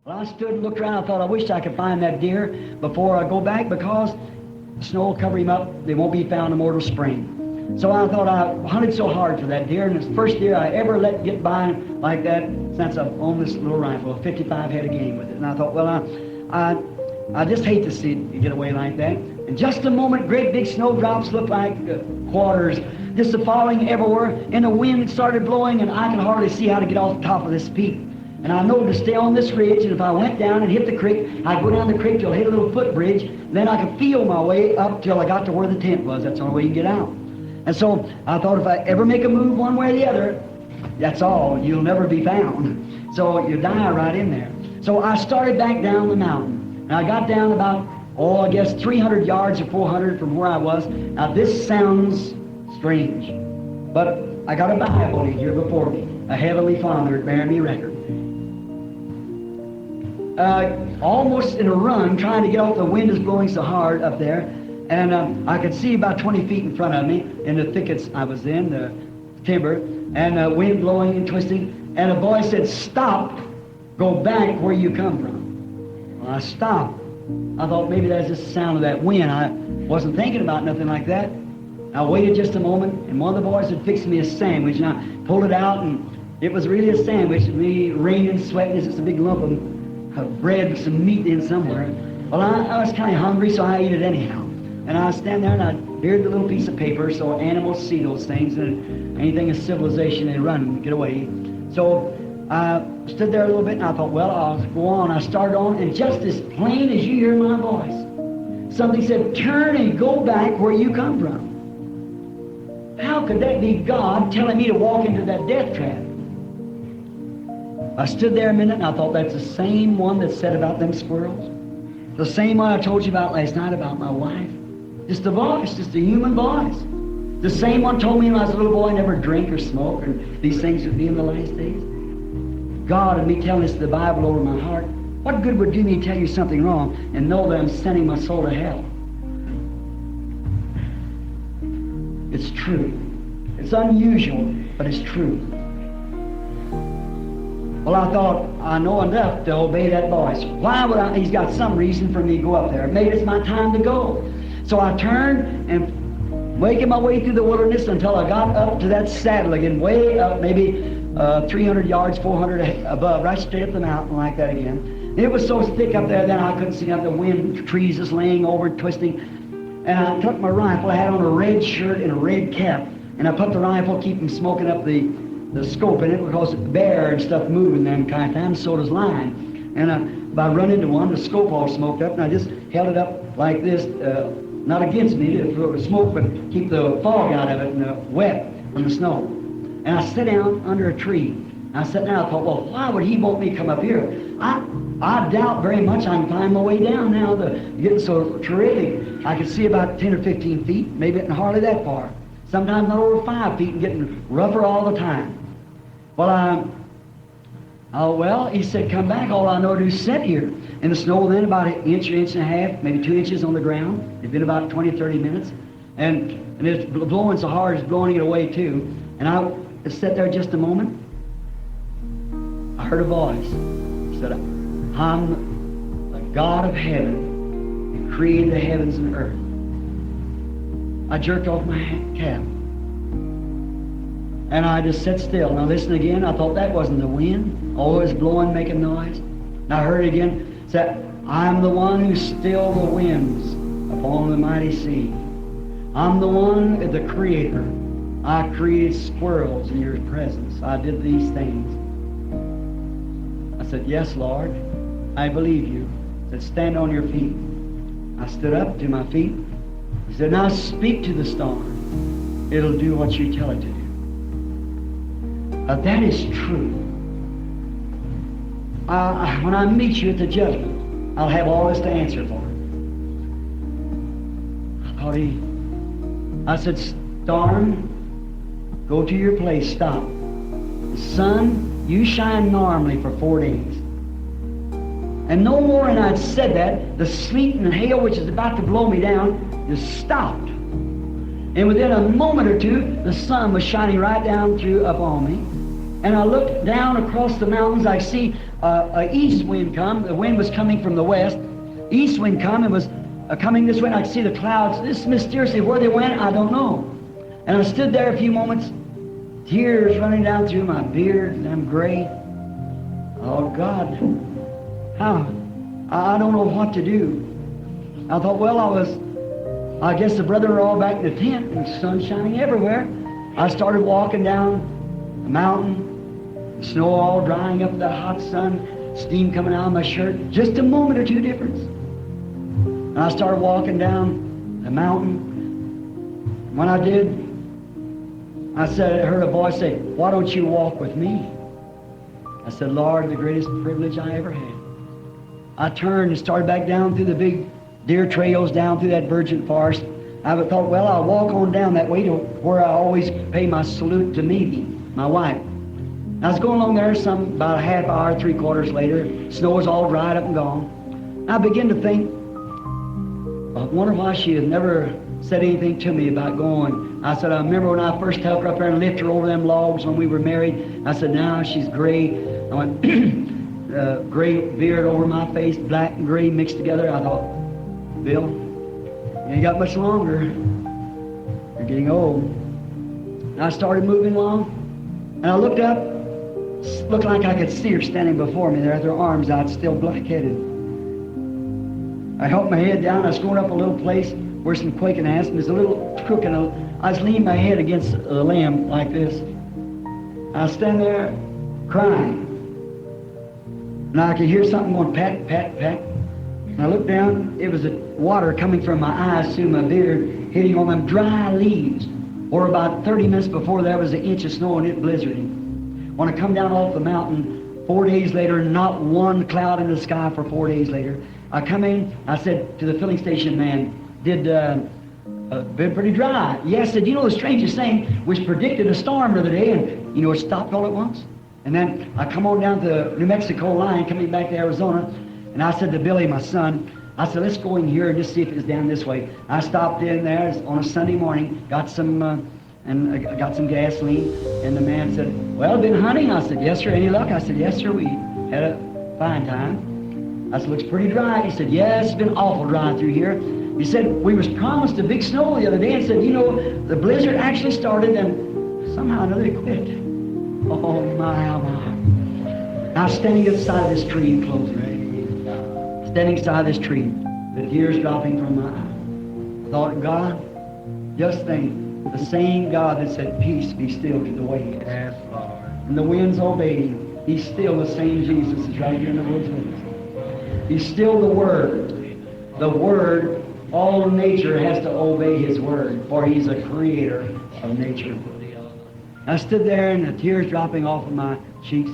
Well, I stood and looked around. I thought, I wish I could find that deer before I go back, because the snow will cover him up. They won't be found in mortal spring. So I thought, I hunted so hard for that deer, and it's the first deer I ever let get by like that since I've owned this little rifle, a 55 head of game with it. And I thought, well, I just hate to see it get away like that. In just a moment, great big snowdrops looked like quarters, just falling everywhere, and the wind started blowing, and I could hardly see how to get off the top of this peak. And I know to stay on this ridge, and if I went down and hit the creek, I'd go down the creek till I hit a little footbridge, and then I could feel my way up till I got to where the tent was. That's the only way you can get out. And so I thought, if I ever make a move one way or the other, that's all. You'll never be found. So you die right in there. So I started back down the mountain, and I got down about, I guess 300 yards or 400 from where I was. Now this sounds strange, but I got a Bible in here before me, a Heavenly Father bearing me record. Almost in a run, trying to get off. The wind is blowing so hard up there, and I could see about 20 feet in front of me in the thickets I was in, the timber, and wind blowing and twisting. And a voice said, "Stop, go back where you come from." Well, I stopped. I thought maybe that's just the sound of that wind. I wasn't thinking about nothing like that. I waited just a moment, and one of the boys had fixed me a sandwich, and I pulled it out, and it was really a sandwich. Me raining, sweating, it's just a big lump of bread with some meat in somewhere. Well, I was kind of hungry, so I ate it anyhow. And I stand there and I heard the little piece of paper, so animals see those things, and anything in civilization, they run and get away. So I stood there a little bit, and I thought, well, I'll go on. I started on, and just as plain as you hear my voice, something said, "Turn and go back where you come from." How could that be God telling me to walk into that death trap? I stood there a minute, and I thought, that's the same one that said about them squirrels. The same one I told you about last night about my wife. Just a voice, just a human voice. The same one told me when I was a little boy, never drink or smoke, and these things would be in the last days. God and me telling us the Bible over my heart. What good would do me to tell you something wrong and know that I'm sending my soul to hell? It's true. It's unusual, but it's true. Well, I thought, I know enough to obey that voice. Why would I? He's got some reason for me to go up there. Maybe it's my time to go. So I turned and making my way through the wilderness until I got up to that saddle again, way up, maybe 300 yards, 400 above, right straight up the mountain like that again. It was so thick up there, then I couldn't see out the wind, trees just laying over, twisting. And I took my rifle. I had on a red shirt and a red cap, and I put the rifle, keep from smoking up the scope in it, because bear and stuff moving them kind of times, so does line. And I run into one, the scope all smoked up, and I just held it up like this, not against me to smoke, but keep the fog out of it and the wet from the snow. And I sat down under a tree. I sat down, I thought, well, why would he want me to come up here? I doubt very much I can find my way down now. Getting so terrific. I could see about 10 or 15 feet, maybe not hardly that far. Sometimes not over 5 feet, and getting rougher all the time. Well, he said, come back. All I know to do is sit here. In the snow then, about an inch or inch and a half, maybe 2 inches on the ground. It's been about 20, 30 minutes. And it's blowing so hard, it's blowing it away too. And I sat there just a moment. I heard a voice. It said, I'm the God of heaven who created the heavens and earth. I jerked off my cap. And I just sat still. Now listen again. I thought that wasn't the wind. Oh, it was blowing, making noise. And I heard it again. It said, I'm the one who still the winds upon the mighty sea. I'm the one, the creator. I created squirrels in your presence. I did these things. I said, yes, Lord, I believe you. He said, stand on your feet. I stood up to my feet. He said, now speak to the storm. It'll do what you tell it to do. That is true. When I meet you at the judgment, I'll have all this to answer for. I said, storm, go to your place, stop. The sun, you shine normally for 4 days. And no more than I'd said that, the sleet and hail which is about to blow me down just stopped. And within a moment or two, the sun was shining right down through upon me. And I looked down across the mountains. I see a east wind come. The wind was coming from the west. East wind come and was coming this way. And I could see the clouds. This mysteriously, where they went, I don't know. And I stood there a few moments, tears running down through my beard, and I'm gray. Oh, God, how? I don't know what to do. I thought, well, I guess the brethren are all back in the tent, and the sun shining everywhere. I started walking down the mountain, the snow all drying up, the hot sun, steam coming out of my shirt, just a moment or two difference. And I started walking down the mountain. When I did, I heard a voice say, why don't you walk with me? I said, Lord, the greatest privilege I ever had. I turned and started back down through the big deer trails, down through that virgin forest. I thought, well, I'll walk on down that way to where I always pay my salute to Mimi, my wife. I was going along there about a half hour, 3/4 later. Snow was all dried up and gone. I began to think, I wonder why she had never said anything to me about going. I said, I remember when I first took her up there and lifted her over them logs when we were married. I said, now she's gray. I went, gray beard over my face, black and gray mixed together. I thought, Bill, you ain't got much longer. You're getting old. And I started moving along, and I looked up. Looked like I could see her standing before me there with her arms out, still black-headed. I held my head down. I was going up a little place where some quaking ass, and there's a little crook, and I was leaning my head against a limb like this. I was standing there crying. And I could hear something going pat, pat, pat. And I looked down. It was the water coming from my eyes through my beard, hitting on them dry leaves. Or about 30 minutes before there was an inch of snow and it blizzarding. When I come down off the mountain 4 days later, not one cloud in the sky for 4 days later, I come in, I said to the filling station man, been pretty dry. Yes, I said, you know the strangest thing, which predicted a storm the other day, and you know it stopped all at once? And then I come on down to the New Mexico line, coming back to Arizona, and I said to Billy, my son, I said, let's go in here and just see if it's down this way. I stopped in there on a Sunday morning, got some gasoline, and the man said, well, been hunting? I said, yes, sir. Any luck? I said, yes, sir. We had a fine time. I said, looks pretty dry. He said, yes, it's been awful dry through here. He said, we was promised a big snow the other day, and said, you know, the blizzard actually started, and somehow or another it quit. Oh, my, oh, my. I was standing beside this tree, closing. Standing beside this tree, the tears dropping from my eyes. I thought, God, just think, the same God that said, peace, be still to the waves. Yes, Lord. And the winds obeyed him. He's still the same Jesus that's right here in the woods with us. He's still the Word. The Word, all nature has to obey His Word, for He's a creator of nature. I stood there and the tears dropping off of my cheeks.